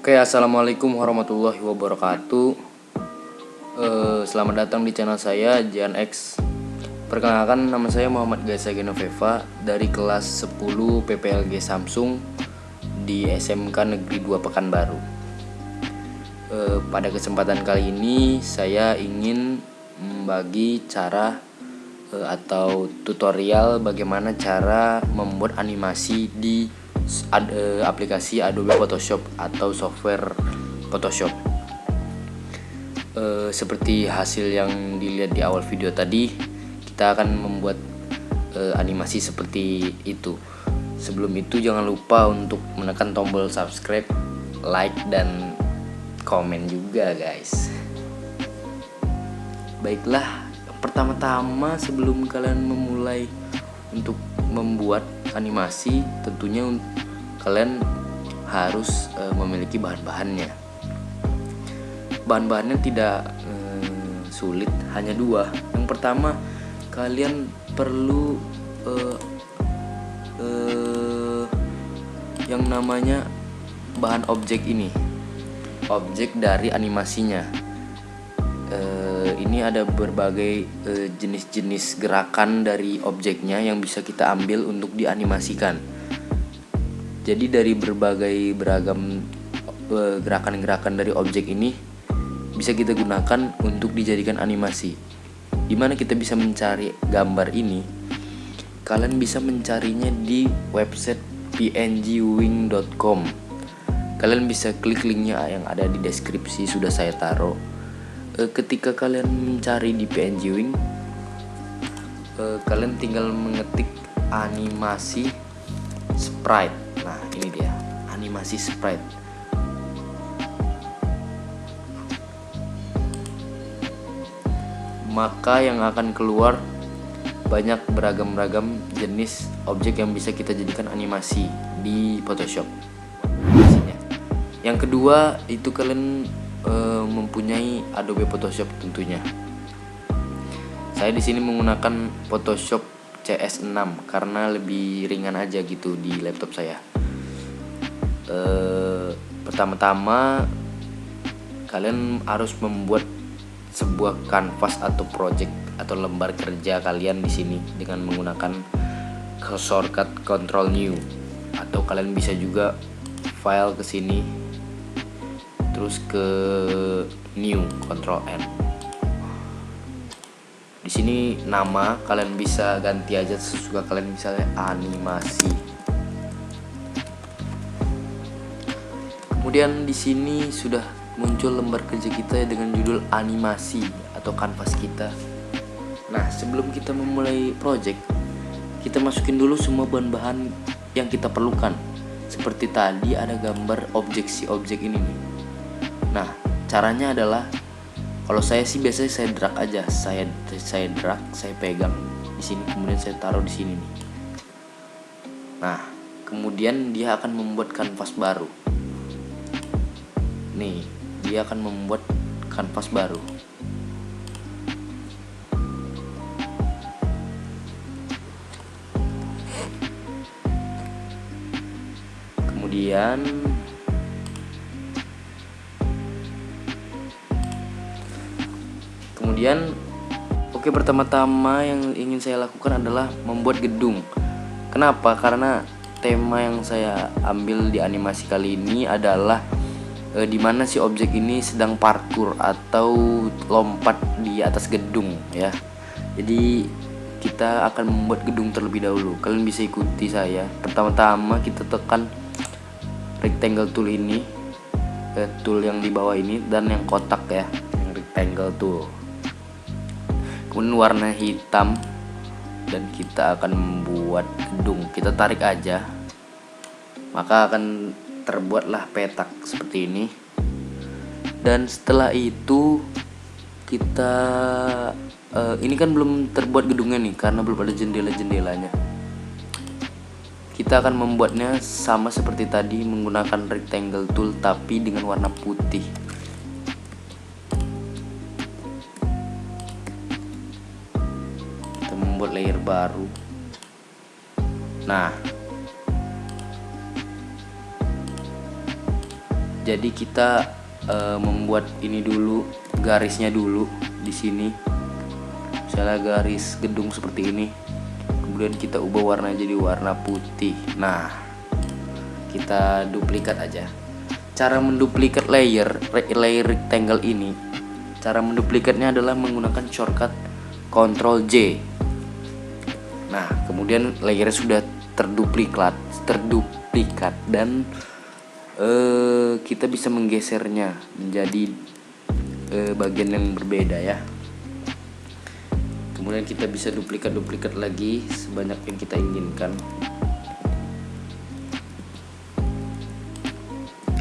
Oke, assalamualaikum warahmatullahi wabarakatuh. Selamat datang di channel saya Jan X. Perkenalkan, nama saya Muhammad Gaisa Genoveva dari kelas 10 PPLG Samsung di SMK Negeri 2 Pekanbaru. Pada kesempatan kali ini saya ingin membagi cara atau tutorial bagaimana cara membuat animasi di aplikasi Adobe Photoshop atau software Photoshop. Seperti hasil yang dilihat di awal video tadi, kita akan membuat animasi seperti itu. Sebelum itu jangan lupa untuk menekan tombol subscribe, like, dan komen juga guys. Baiklah, pertama-tama sebelum kalian memulai untuk membuat animasi, tentunya kalian harus memiliki bahan-bahannya. Bahan-bahannya tidak sulit, hanya dua. Yang pertama, kalian perlu yang namanya bahan objek ini, objek dari animasinya. Ini ada berbagai jenis-jenis gerakan dari objeknya yang bisa kita ambil untuk dianimasikan. Jadi dari beragam gerakan-gerakan dari objek ini bisa kita gunakan untuk dijadikan animasi. Dimana kita bisa mencari gambar ini, kalian bisa mencarinya di website pngwing.com. Kalian bisa klik linknya yang ada di deskripsi, sudah saya taruh. Ketika kalian mencari di PNG Wing, kalian tinggal mengetik animasi sprite. Nah, ini dia, animasi sprite. Maka yang akan keluar banyak beragam-ragam jenis objek yang bisa kita jadikan animasi di Photoshop. Yang kedua, itu kalian mempunyai Adobe Photoshop tentunya. Saya di sini menggunakan Photoshop CS6 karena lebih ringan aja gitu di laptop saya. Pertama-tama kalian harus membuat sebuah kanvas atau project atau lembar kerja kalian di sini dengan menggunakan shortcut Ctrl New, atau kalian bisa juga file ke sini terus ke new, Ctrl N. Di sini nama kalian bisa ganti aja sesuka kalian, misalnya animasi. Kemudian di sini sudah muncul lembar kerja kita dengan judul animasi atau kanvas kita. Nah, sebelum kita memulai project, kita masukin dulu semua bahan-bahan yang kita perlukan. Seperti tadi ada gambar objek ini nih. Nah, caranya adalah, kalau saya sih biasanya saya drag aja, saya drag, saya pegang di sini, kemudian saya taruh di sini nih. Nah, kemudian dia akan membuat kanvas baru. Nih, dia akan membuat kanvas baru. Kemudian oke, pertama-tama yang ingin saya lakukan adalah membuat gedung. Kenapa? Karena tema yang saya ambil di animasi kali ini adalah dimana si objek ini sedang parkur atau lompat di atas gedung ya. Jadi kita akan membuat gedung terlebih dahulu. Kalian bisa ikuti saya. Pertama-tama kita tekan rectangle tool ini, tool yang di bawah ini, dan yang kotak ya, yang rectangle tool. Kemudian warna hitam, dan kita akan membuat gedung. Kita tarik aja, maka akan terbuatlah petak seperti ini. Dan setelah itu kita ini kan belum terbuat gedungnya nih karena belum ada jendela-jendelanya. Kita akan membuatnya sama seperti tadi menggunakan rectangle tool tapi dengan warna putih. Kita membuat layer baru. Nah, Jadi kita membuat ini dulu, garisnya dulu di sini. Misalnya garis gedung seperti ini. Kemudian kita ubah warna jadi warna putih. Nah, kita duplikat aja. Cara menduplikat layer rectangle ini, cara menduplikatnya adalah menggunakan shortcut Ctrl J. Nah, kemudian layernya sudah terduplikat dan kita bisa menggesernya menjadi bagian yang berbeda ya. Kemudian kita bisa duplikat lagi sebanyak yang kita inginkan.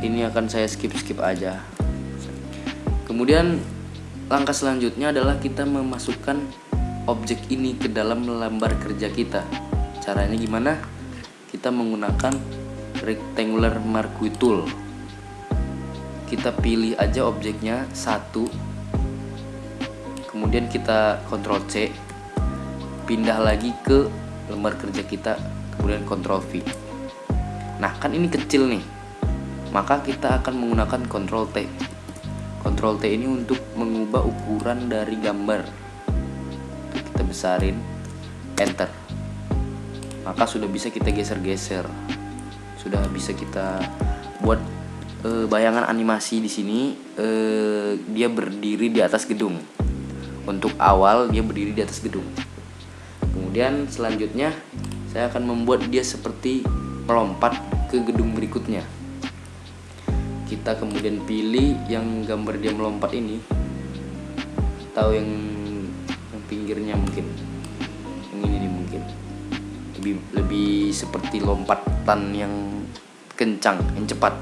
Ini akan saya skip aja. Kemudian langkah selanjutnya adalah kita memasukkan objek ini ke dalam lembar kerja kita. Caranya gimana? Kita menggunakan rectangular marquee tool. Kita pilih aja objeknya satu, kemudian kita Ctrl C, pindah lagi ke lembar kerja kita, kemudian Ctrl V. Nah, kan ini kecil nih, maka kita akan menggunakan Ctrl T. Ctrl T ini untuk mengubah ukuran dari gambar. Kita besarin, enter. Maka sudah bisa kita geser-geser. Sudah bisa kita buat bayangan animasi di sini. Dia berdiri di atas gedung. Untuk awal dia berdiri di atas gedung. Kemudian selanjutnya saya akan membuat dia seperti melompat ke gedung berikutnya. Kita kemudian pilih yang gambar dia melompat ini, atau yang pinggirnya mungkin, yang ini nih mungkin lebih seperti lompatan yang kencang, yang cepat.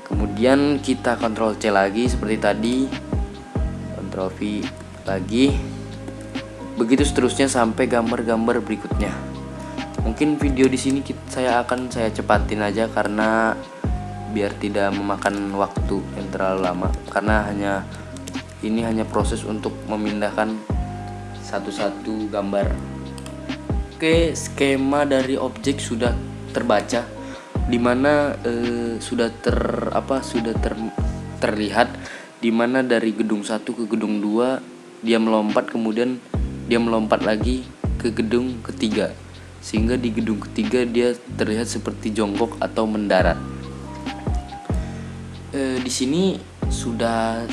Kemudian kita Ctrl C lagi seperti tadi, Ctrl V lagi, begitu seterusnya sampai gambar-gambar berikutnya. Mungkin video di sini saya cepatin aja karena biar tidak memakan waktu yang terlalu lama, karena ini hanya proses untuk memindahkan satu-satu gambar. Oke, skema dari objek sudah terbaca, dimana sudah terlihat dimana dari gedung 1 ke gedung 2 dia melompat, kemudian dia melompat lagi ke gedung ketiga, sehingga di gedung ketiga dia terlihat seperti jongkok atau mendarat. Di sini sudah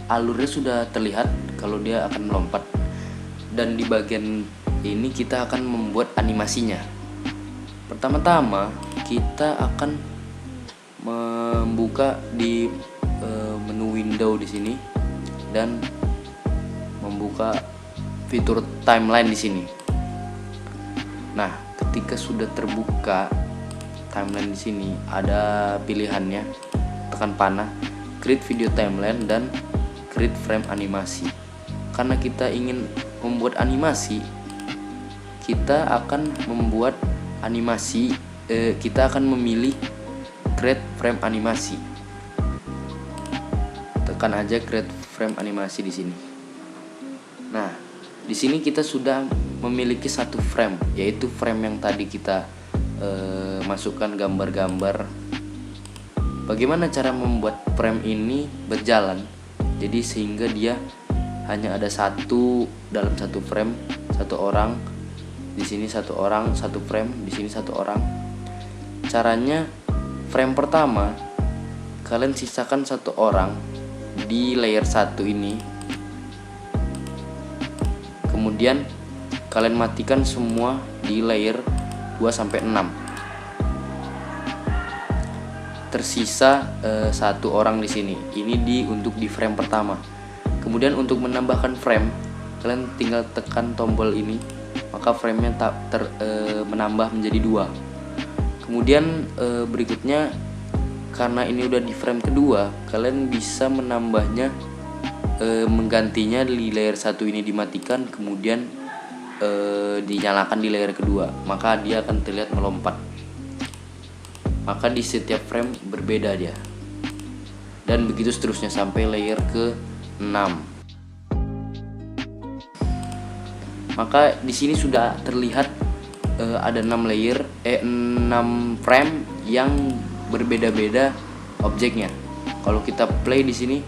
alurnya sudah terlihat kalau dia akan melompat, dan di bagian ini kita akan membuat animasinya. Pertama-tama kita akan membuka di menu window di sini dan membuka fitur timeline di sini. Nah, ketika sudah terbuka timeline di sini, ada pilihannya, tekan panah, create video timeline dan create frame animasi. Karena kita ingin membuat animasi, kita akan membuat animasi, kita akan memilih create frame animasi. Tekan aja create frame animasi di sini. Nah, di sini kita sudah memiliki satu frame, yaitu frame yang tadi kita masukkan gambar-gambar. Bagaimana cara membuat frame ini berjalan? Jadi sehingga dia hanya ada satu dalam satu frame, satu orang. Di sini satu orang, satu frame, di sini satu orang. Caranya, frame pertama kalian sisakan satu orang di layer 1 ini. Kemudian kalian matikan semua di layer 2 sampai 6. Tersisa satu orang di sini. Ini untuk di frame pertama. Kemudian untuk menambahkan frame, kalian tinggal tekan tombol ini, maka frame-nya menambah menjadi 2. Kemudian berikutnya, karena ini udah di frame kedua, kalian bisa menambahnya, menggantinya di layer 1 ini dimatikan, kemudian dinyalakan di layer kedua, maka dia akan terlihat melompat. Maka di setiap frame berbeda dia, dan begitu seterusnya sampai layer ke 6. Maka di sini sudah terlihat ada 6 frame yang berbeda-beda objeknya. Kalau kita play di sini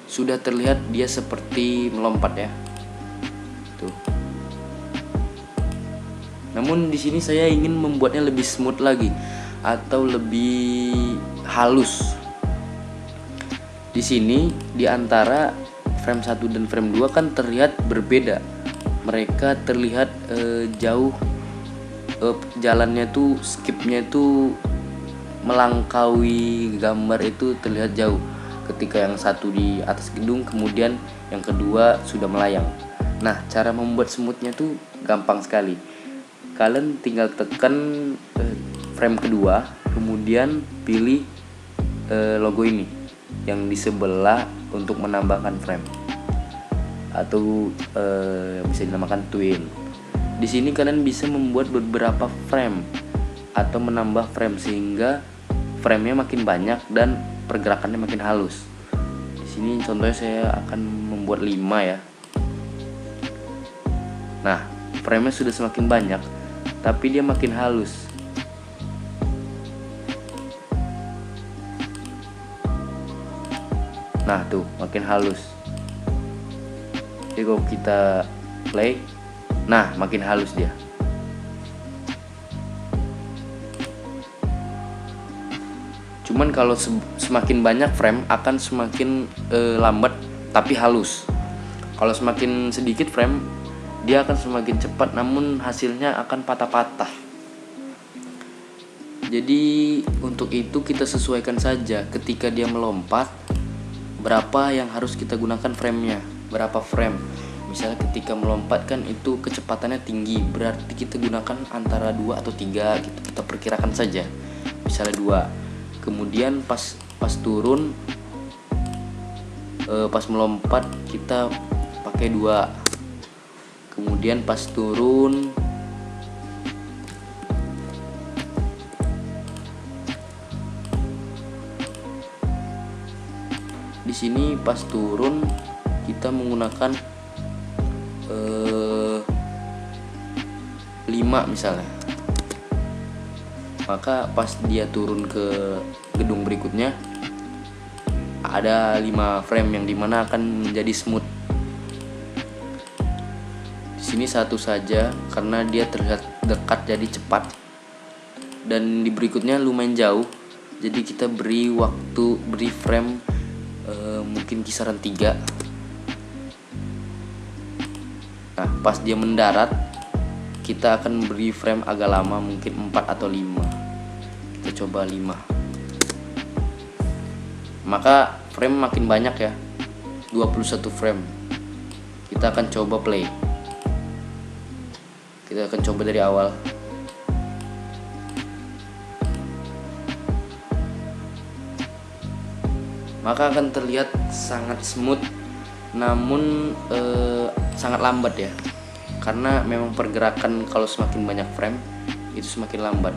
sudah terlihat dia seperti melompat ya. Tuh. Namun di sini saya ingin membuatnya lebih smooth lagi atau lebih halus. Di sini di antara frame 1 dan frame 2 kan terlihat berbeda. Mereka terlihat jauh, jalannya tuh skipnya itu melangkaui gambar itu terlihat jauh. Ketika yang satu di atas gedung, kemudian yang kedua sudah melayang. Nah, cara membuat smoothnya tuh gampang sekali. Kalian tinggal tekan frame kedua, kemudian pilih logo ini yang di sebelah untuk menambahkan frame, atau bisa dinamakan twin. Di sini kalian bisa membuat beberapa frame atau menambah frame sehingga framenya makin banyak dan pergerakannya makin halus. Di sini contohnya saya akan membuat 5 ya. Nah, framenya sudah semakin banyak, tapi dia makin halus. Nah tuh, makin halus. Jadi kalau kita play, nah makin halus dia. Cuman kalau semakin banyak frame akan semakin lambat tapi halus. Kalau semakin sedikit frame, dia akan semakin cepat namun hasilnya akan patah-patah. Jadi untuk itu kita sesuaikan saja ketika dia melompat, berapa yang harus kita gunakan framenya, berapa frame. Misalnya ketika melompat kan itu kecepatannya tinggi, berarti kita gunakan antara 2 atau 3 gitu, kita perkirakan saja. Misalnya 2. Kemudian pas turun, pas melompat kita pakai 2. Kemudian pas turun di sini pas turun kita menggunakan 5 misalnya. Maka pas dia turun ke gedung berikutnya ada 5 frame yang dimana akan menjadi smooth. Di sini 1 saja karena dia terlihat dekat jadi cepat, dan di berikutnya lumayan jauh, jadi kita beri waktu, beri frame mungkin kisaran 3. Nah pas dia mendarat kita akan beri frame agak lama, mungkin 4 atau 5. Kita coba 5. Maka frame makin banyak ya, 21 frame. Kita akan coba play. Kita akan coba dari awal. Maka akan terlihat sangat smooth, namun sangat lambat ya. Karena memang pergerakan kalau semakin banyak frame itu semakin lambat.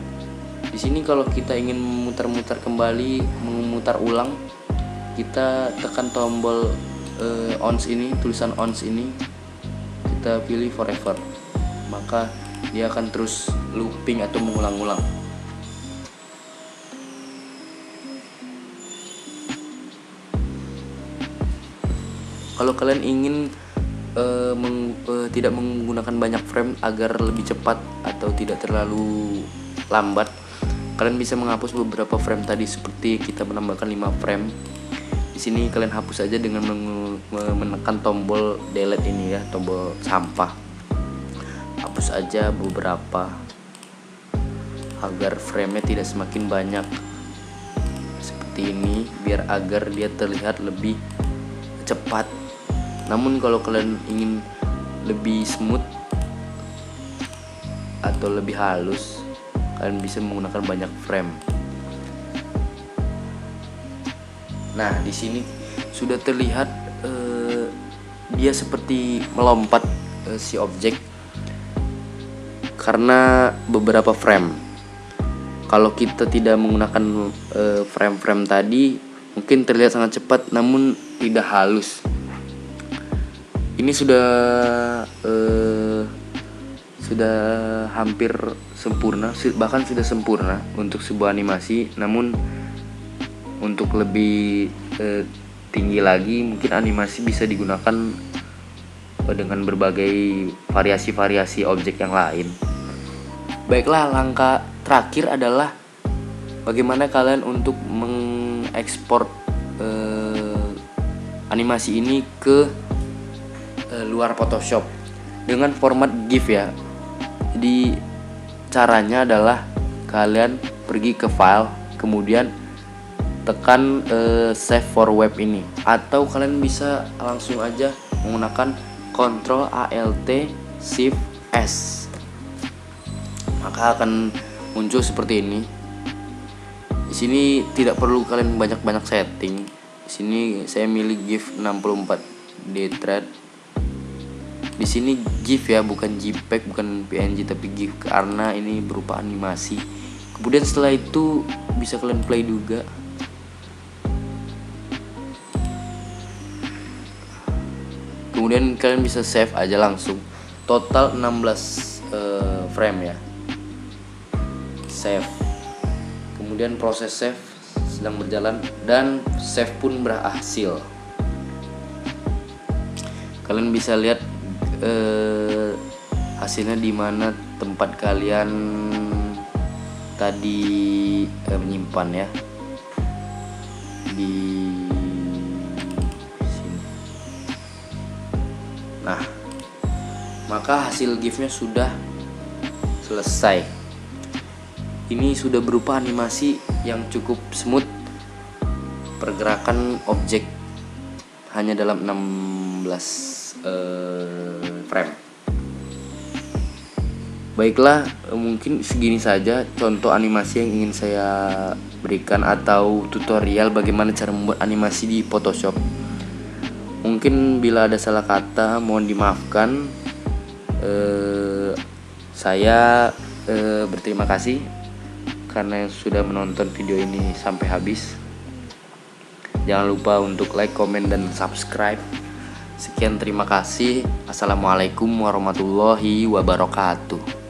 Di sini kalau kita ingin memutar-mutar kembali, memutar ulang, kita tekan tombol ons ini, tulisan ons ini, kita pilih forever. Maka dia akan terus looping atau mengulang-ulang. Kalau kalian ingin tidak menggunakan banyak frame agar lebih cepat atau tidak terlalu lambat, kalian bisa menghapus beberapa frame tadi, seperti kita menambahkan 5 frame. Di sini kalian hapus saja dengan menekan tombol delete ini ya, tombol sampah. Hapus aja beberapa agar framenya tidak semakin banyak seperti ini, biar agar dia terlihat lebih cepat. Namun kalau kalian ingin lebih smooth atau lebih halus, kalian bisa menggunakan banyak frame. Nah di sini sudah terlihat dia seperti melompat si objek karena beberapa frame. Kalau kita tidak menggunakan frame-frame tadi, mungkin terlihat sangat cepat namun tidak halus. Ini sudah hampir sempurna, bahkan sudah sempurna untuk sebuah animasi. Namun untuk lebih tinggi lagi, mungkin animasi bisa digunakan dengan berbagai variasi-variasi objek yang lain. Baiklah, langkah terakhir adalah bagaimana kalian untuk mengekspor animasi ini ke luar Photoshop dengan format GIF ya. Jadi caranya adalah kalian pergi ke file, kemudian tekan save for web ini, atau kalian bisa langsung aja menggunakan Ctrl Alt Shift S, maka akan muncul seperti ini. Di sini tidak perlu kalian banyak-banyak setting. Di sini saya milih GIF 64 dthread. Di sini GIF ya, bukan JPEG, bukan PNG, tapi GIF karena ini berupa animasi. Kemudian setelah itu bisa kalian play juga. Kemudian kalian bisa save aja langsung. Total 16 frame ya. Save. Kemudian proses save sedang berjalan dan save pun berhasil. Kalian bisa lihat hasilnya di mana tempat kalian tadi menyimpan ya, di sini. Nah, maka hasil GIF-nya sudah selesai. Ini sudah berupa animasi yang cukup smooth, pergerakan objek hanya dalam 16 frame. Baiklah, mungkin segini saja contoh animasi yang ingin saya berikan atau tutorial bagaimana cara membuat animasi di Photoshop. Mungkin bila ada salah kata mohon dimaafkan. Saya berterima kasih karena yang sudah menonton video ini sampai habis. Jangan lupa untuk like, komen, dan subscribe. Sekian, terima kasih. Assalamualaikum warahmatullahi wabarakatuh.